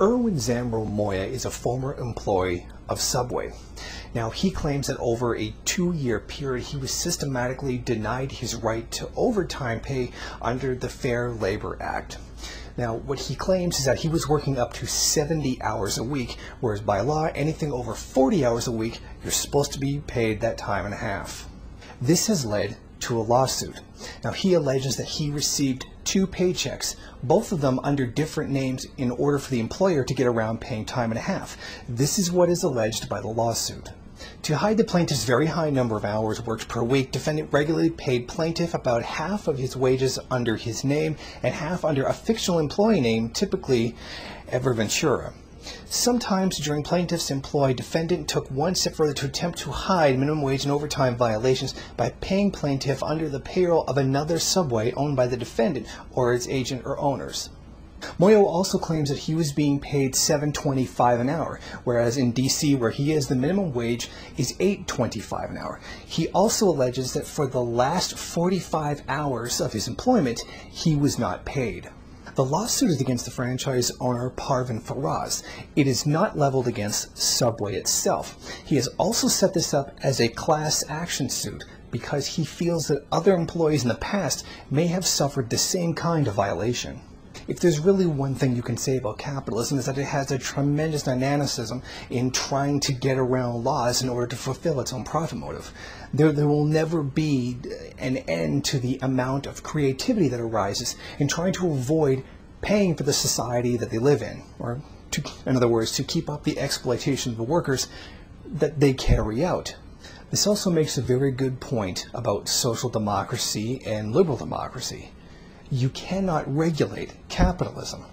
Erwin Zambrano Moya is a former employee of Subway. Now, he claims that over a 2-year period, he was systematically denied his right to overtime pay under the Fair Labor Act. Now, what he claims is that he was working up to 70 hours a week, whereas by law, anything over 40 hours a week, you're supposed to be paid that time and a half. This has led to a lawsuit. Now, he alleges that he received 2 paychecks, both of them under different names, in order for the employer to get around paying time and a half. This is what is alleged by the lawsuit. To hide the plaintiff's very high number of hours worked per week, defendant regularly paid plaintiff about half of his wages under his name and half under a fictional employee name, typically Erwin Zambrano. Sometimes during plaintiff's employ, defendant took one step further to attempt to hide minimum wage and overtime violations by paying plaintiff under the payroll of another Subway owned by the defendant or its agent or owners. Moya also claims that he was being paid $7.25 an hour, whereas in DC, where he is, the minimum wage is $8.25 an hour. He also alleges that for the last 45 hours of his employment, he was not paid. The lawsuit is against the franchise owner Parvin Faraz. It is not leveled against Subway itself. He has also set this up as a class action suit because he feels that other employees in the past may have suffered the same kind of violation. If there's really one thing you can say about capitalism, is that it has a tremendous dynamicism in trying to get around laws in order to fulfill its own profit motive. There will never be an end to the amount of creativity that arises in trying to avoid paying for the society that they live in, or in other words, to keep up the exploitation of the workers that they carry out. This also makes a very good point about social democracy and liberal democracy. You cannot regulate capitalism.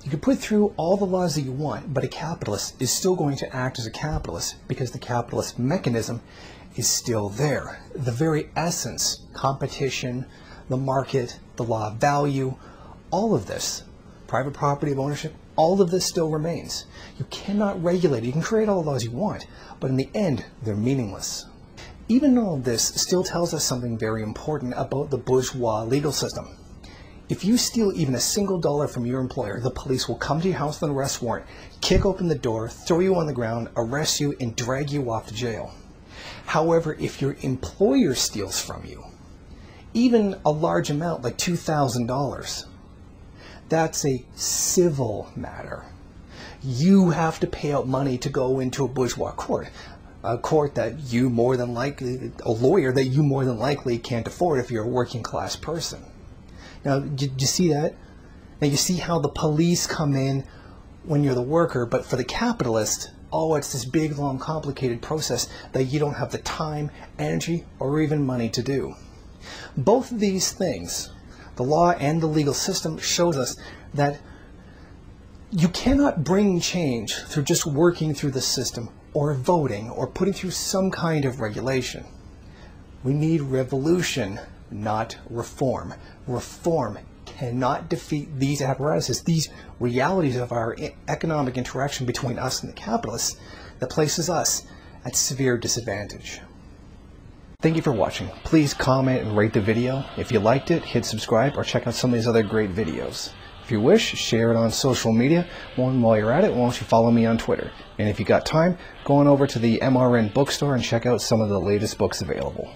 You can put through all the laws that you want, but a capitalist is still going to act as a capitalist because the capitalist mechanism is still there. The very essence, competition, the market, the law of value, all of this, private property of ownership, all of this still remains. You cannot regulate it. You can create all the laws you want, but in the end, they're meaningless. Even all of this still tells us something very important about the bourgeois legal system. If you steal even a single dollar from your employer, the police will come to your house with an arrest warrant, kick open the door, throw you on the ground, arrest you, and drag you off to jail. However, if your employer steals from you, even a large amount like $2,000, that's a civil matter. You have to pay out money to go into a bourgeois court. A court that you more than likely, a lawyer that you more than likely can't afford if you're a working class person. Now, did you see that? Now, you see how the police come in when you're the worker, but for the capitalist, oh, it's this big, long, complicated process that you don't have the time, energy, or even money to do. Both of these things, the law and the legal system, shows us that you cannot bring change through just working through the system or voting or putting through some kind of regulation. We need revolution, not reform. Reform cannot defeat these apparatuses, these realities of our economic interaction between us and the capitalists that places us at severe disadvantage. Thank you for watching. Please comment and rate the video. If you liked it, hit subscribe or check out some of these other great videos. If you wish, share it on social media. While you're at it, why don't you follow me on Twitter? And if you got time, go on over to the MRN bookstore and check out some of the latest books available.